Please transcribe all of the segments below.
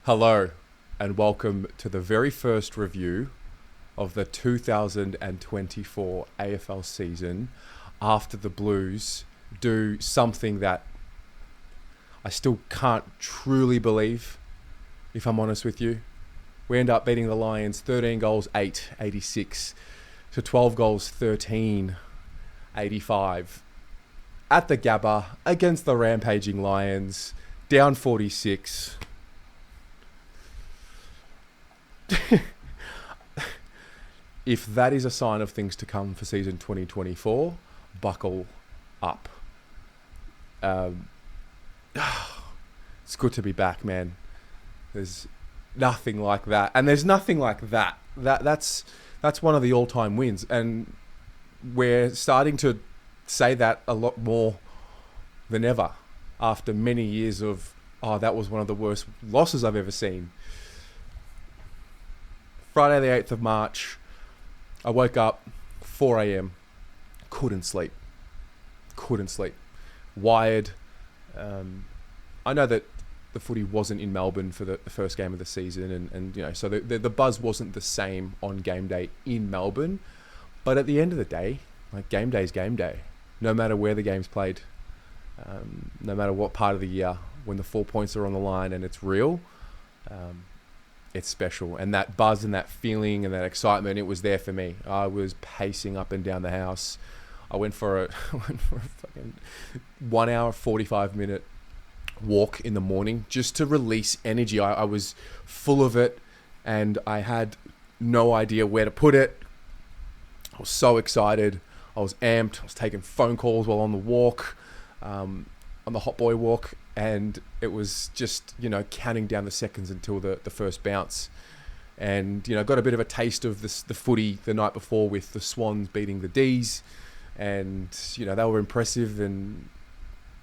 Hello, and welcome to the very first review of the 2024 AFL season after the Blues do something that I still can't truly believe, if I'm honest with you. We end up beating the Lions 13 goals, 86 to 12 goals, 85 at the Gabba against the rampaging Lions, down 46. If that is a sign of things to come for season 2024, buckle up. It's good to be back, man. There's nothing like that, and there's nothing like that. That's one of the all-time wins, and we're starting to say that a lot more than ever after many years of that was one of the worst losses I've ever seen. Friday the 8th of March, I woke up 4 a.m. Couldn't sleep. Wired. I know that the footy wasn't in Melbourne for the first game of the season, and you know, so the buzz wasn't the same on game day in Melbourne. But at the end of the day, like, game day is game day, no matter where the game's played, no matter what part of the year. When the 4 points are on the line and it's real, it's special. And that buzz and that feeling and that excitement, it was there for me. I was pacing up and down the house. I went for a fucking 1 hour, 45-minute walk in the morning just to release energy. I was full of it, and I had no idea where to put it. I was so excited. I was amped. I was taking phone calls while on the walk, on the hot boy walk, and it was just, counting down the seconds until the first bounce. And, got a bit of a taste of the footy the night before with the Swans beating the D's, and, they were impressive, and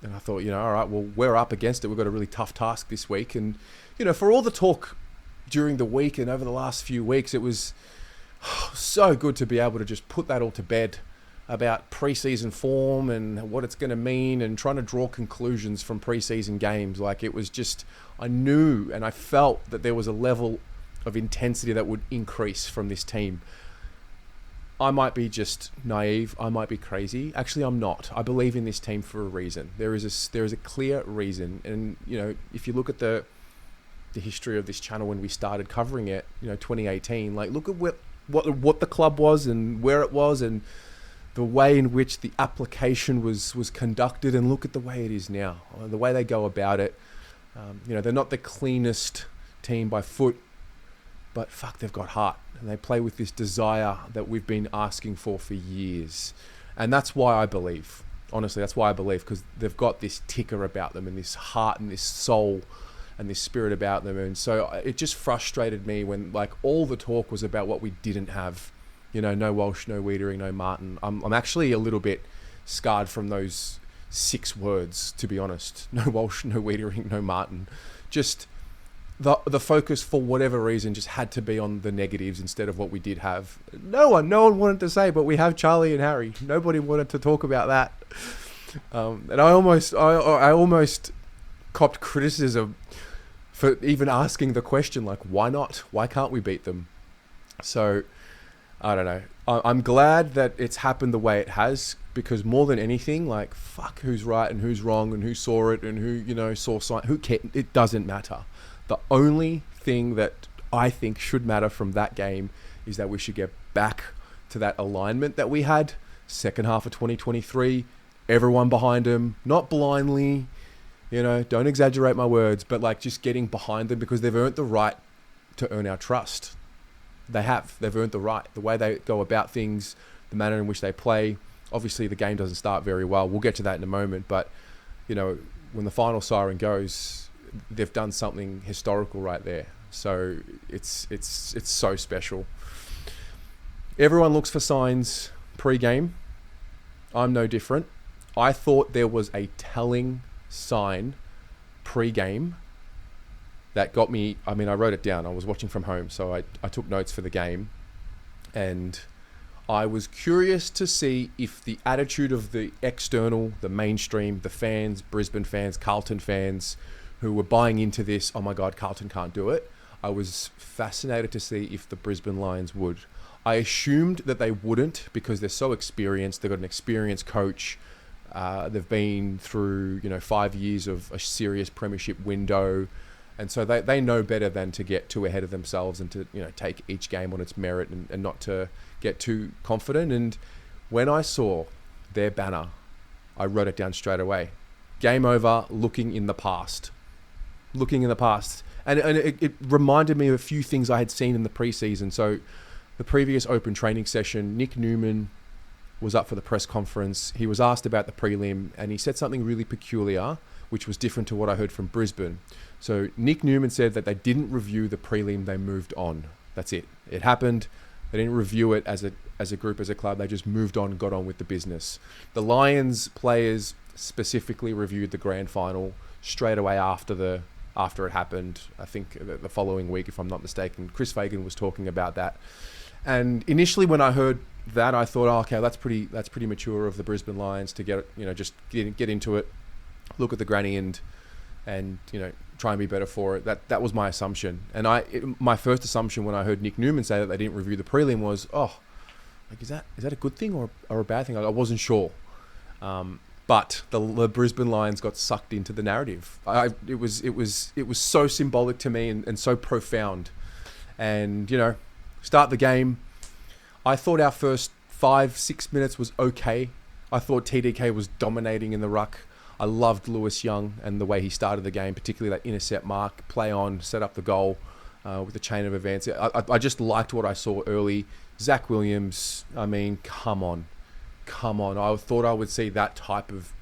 I thought, all right, well, we're up against it. We've got a really tough task this week. And, for all the talk during the week and over the last few weeks, it was so good to be able to just put that all to bed about pre-season form and what it's going to mean, and trying to draw conclusions from pre-season games. Like, it was just, I knew and I felt that there was a level of intensity that would increase from this team. I might be just naive. I might be crazy. Actually, I'm not. I believe in this team for a reason. There is a clear reason. And, if you look at the history of this channel when we started covering it, 2018, like, look at what the club was and where it was, and the way in which the application was conducted, and look at the way it is now, the way they go about it. They're not the cleanest team by foot, but fuck, they've got heart, and they play with this desire that we've been asking for years. And that's why I believe, honestly, because they've got this ticker about them, and this heart and this soul and this spirit about them. And so it just frustrated me when, like, all the talk was about what we didn't have. No Walsh, no Wiedering, no Martin. I'm actually a little bit scarred from those 6 words, to be honest. No Walsh, no Wiedering, no Martin. Just the focus, for whatever reason, just had to be on the negatives instead of what we did have. No one wanted to say, but we have Charlie and Harry. Nobody wanted to talk about that. And I almost copped criticism for even asking the question, like, why not? Why can't we beat them? So, I don't know. I'm glad that it's happened the way it has, because more than anything, like, fuck who's right and who's wrong and who saw it and who, saw sign. Who cares? It doesn't matter. The only thing that I think should matter from that game is that we should get back to that alignment that we had second half of 2023. Everyone behind them, not blindly, don't exaggerate my words, but, like, just getting behind them, because they've earned the right to earn our trust. They've earned the right. The way they go about things, the manner in which they play. Obviously, the game doesn't start very well. We'll get to that in a moment. But, when the final siren goes, they've done something historical right there. So it's so special. Everyone looks for signs pre-game. I'm no different. I thought there was a telling sign pre-game that got me. I mean, I wrote it down. I was watching from home, so I took notes for the game. And I was curious to see if the attitude of the external, the mainstream, the fans, Brisbane fans, Carlton fans, who were buying into this, oh my God, Carlton can't do it. I was fascinated to see if the Brisbane Lions would. I assumed that they wouldn't because they're so experienced. They've got an experienced coach. They've been through, 5 years of a serious premiership window. And so they know better than to get too ahead of themselves and to, take each game on its merit and not to get too confident. And when I saw their banner, I wrote it down straight away. Game over, looking in the past. Looking in the past. And it reminded me of a few things I had seen in the preseason. So the previous open training session, Nick Newman was up for the press conference. He was asked about the prelim and he said something really peculiar, which was different to what I heard from Brisbane. So Nick Newman said that they didn't review the prelim, they moved on. That's it. It happened. They didn't review it as a group, as a club. They just moved on, got on with the business. The Lions players specifically reviewed the grand final straight away after it happened. I think the following week, if I'm not mistaken, Chris Fagan was talking about that. And initially when I heard that, I thought, oh, okay, that's pretty mature of the Brisbane Lions to get, just get into it, look at the granny and try and be better for it. That was my assumption. And my first assumption when I heard Nick Newman say that they didn't review the prelim was, is that a good thing or a bad thing? I wasn't sure. But the Brisbane Lions got sucked into the narrative. It was so symbolic to me and so profound. And start the game. I thought our first 5-6 minutes was okay. I thought TDK was dominating in the ruck. I loved Lewis Young and the way he started the game, particularly that intercept mark, play on, set up the goal with the chain of events. I just liked what I saw early. Zach Williams, come on. I thought I would see that type of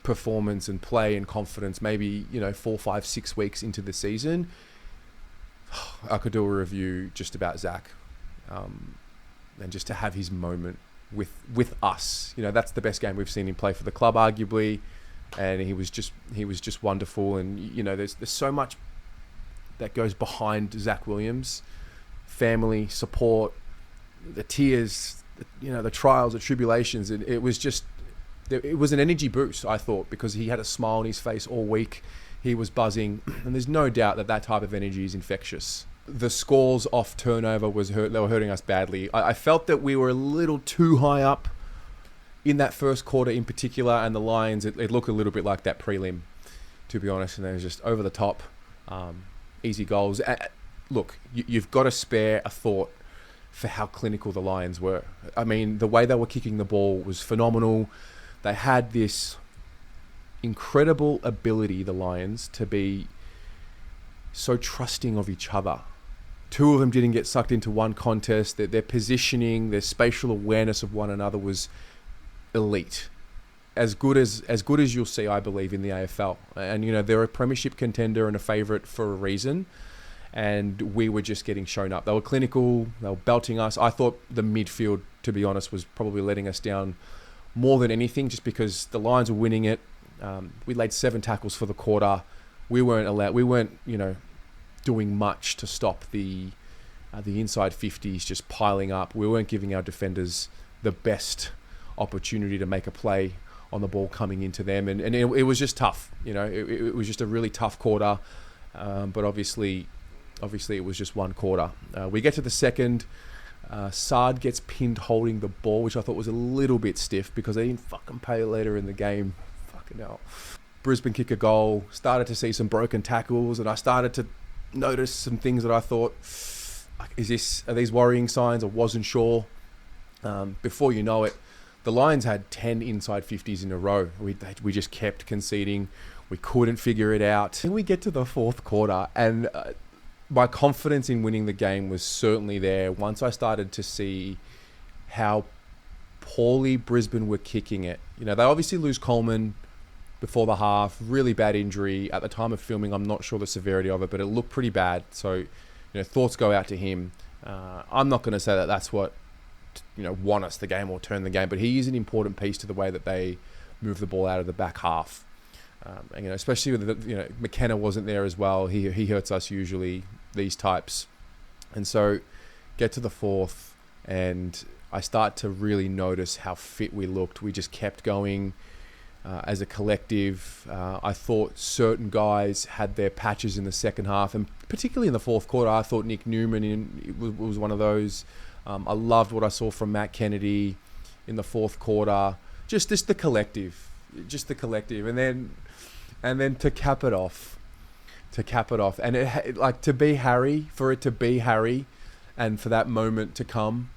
performance and play and confidence maybe, 4, 5, 6 weeks into the season. I could do a review just about Zach and just to have his moment with us. That's the best game we've seen him play for the club, arguably. And he was just wonderful. And, there's so much that goes behind Zach Williams. Family, support, the tears, the trials, the tribulations. And it was an energy boost, I thought, because he had a smile on his face all week. He was buzzing. And there's no doubt that type of energy is infectious. The scores off turnover they were hurting us badly. I felt that we were a little too high up in that first quarter in particular, and the Lions, it looked a little bit like that prelim, to be honest, and they were just over the top, easy goals. Look, you've got to spare a thought for how clinical the Lions were. The way they were kicking the ball was phenomenal. They had this incredible ability, the Lions, to be so trusting of each other. Two of them didn't get sucked into one contest. Their positioning, their spatial awareness of one another was elite. As good as you'll see, I believe, in the AFL. And, they're a premiership contender and a favourite for a reason. And we were just getting shown up. They were clinical. They were belting us. I thought the midfield, to be honest, was probably letting us down more than anything, just because the Lions were winning it. We laid 7 tackles for the quarter. We weren't, doing much to stop the inside 50s just piling up. We weren't giving our defenders the best opportunity to make a play on the ball coming into them, and it was just tough. It was just a really tough quarter, but obviously it was just one quarter. We get to the second. Saad gets pinned holding the ball, which I thought was a little bit stiff because they didn't fucking pay later in the game. Fucking hell. Brisbane kick a goal, started to see some broken tackles, and I started to notice some things that I thought, are these worrying signs? I wasn't sure. Before you know it, the Lions had 10 inside 50s in a row. We just kept conceding. We couldn't figure it out. And we get to the fourth quarter, and my confidence in winning the game was certainly there once I started to see how poorly Brisbane were kicking it. They obviously lose Coleman before the half, really bad injury. At the time of filming, I'm not sure the severity of it, but it looked pretty bad. So, thoughts go out to him. I'm not going to say that that's what won us the game or turn the game, but he is an important piece to the way that they move the ball out of the back half. And, especially with McKenna wasn't there as well. He hurts us usually, these types. And so get to the fourth, and I start to really notice how fit we looked. We just kept going. as a collective. I thought certain guys had their patches in the second half, and particularly in the fourth quarter, I thought Nick Newman was one of those. I loved what I saw from Matt Kennedy in the fourth quarter. Just the collective, and then to cap it off, and to be Harry, and for that moment to come,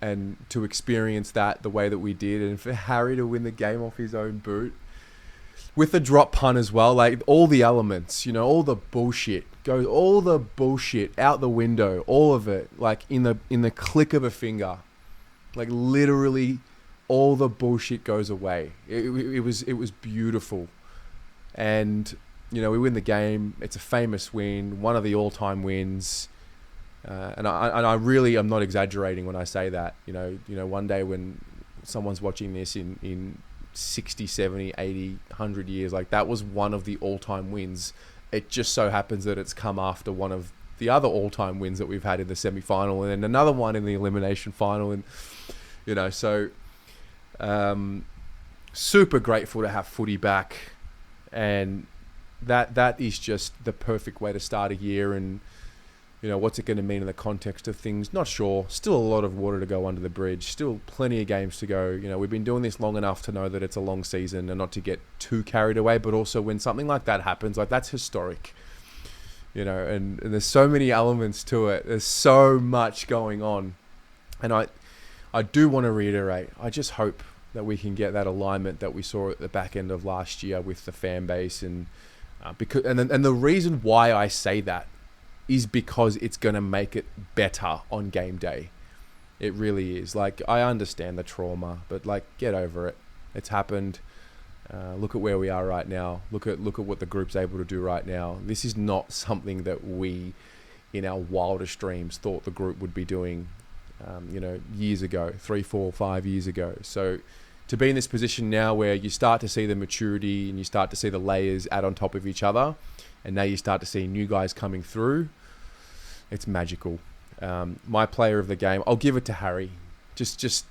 and to experience that the way that we did, and for Harry to win the game off his own boot with a drop punt as well, like all the elements, all the bullshit out the window, all of it, like in the click of a finger, like literally all the bullshit goes away. It was beautiful, and we win the game. It's a famous win, one of the all-time wins. And I really am not exaggerating when I say that. One day when someone's watching this in 60, 70, 80, 100 years, like that was one of the all-time wins. It just so happens that it's come after one of the other all-time wins that we've had in the semi-final, and then another one in the elimination final. And, so super grateful to have footy back. And that is just the perfect way to start a year. And, what's it going to mean in the context of things? Not sure. Still a lot of water to go under the bridge. Still plenty of games to go. We've been doing this long enough to know that it's a long season and not to get too carried away. But also when something like that happens, like that's historic. And there's so many elements to it. There's so much going on. And I do want to reiterate, I just hope that we can get that alignment that we saw at the back end of last year with the fan base. And the reason why I say that is because it's going to make it better on game day. It really is. Like, I understand the trauma, but like, get over it. It's happened. Look at where we are right now. Look at what the group's able to do right now. This is not something that we, in our wildest dreams, thought the group would be doing, years ago, 3, 4, 5 years ago. So to be in this position now where you start to see the maturity and you start to see the layers add on top of each other, and now you start to see new guys coming through, it's magical. My player of the game, I'll give it to Harry, just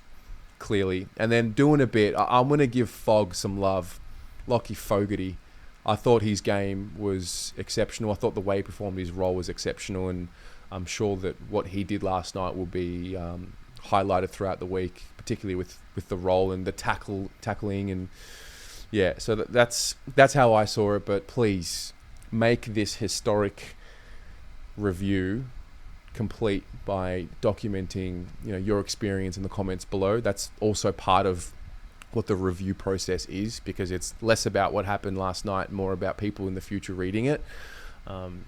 clearly. And then doing a bit, I'm going to give Fogg some love. Lockie Fogarty. I thought his game was exceptional. I thought the way he performed his role was exceptional, and I'm sure that what he did last night will be highlighted throughout the week, particularly with the role and the tackling. And yeah, so that's how I saw it. But please make this historic review complete by documenting your experience in the comments below. That's also part of what the review process is, because it's less about what happened last night, more about people in the future reading it.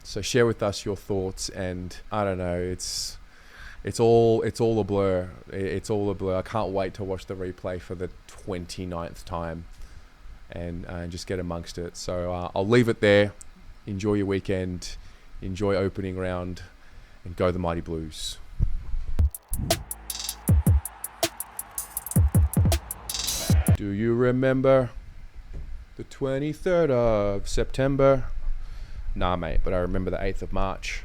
So share with us your thoughts, and I don't know, it's all a blur. It's all a blur. I can't wait to watch the replay for the 29th time and just get amongst it. So I'll leave it there. Enjoy your weekend. Enjoy opening round, and go the Mighty Blues. Do you remember the 23rd of September? Nah, mate, but I remember the 8th of March.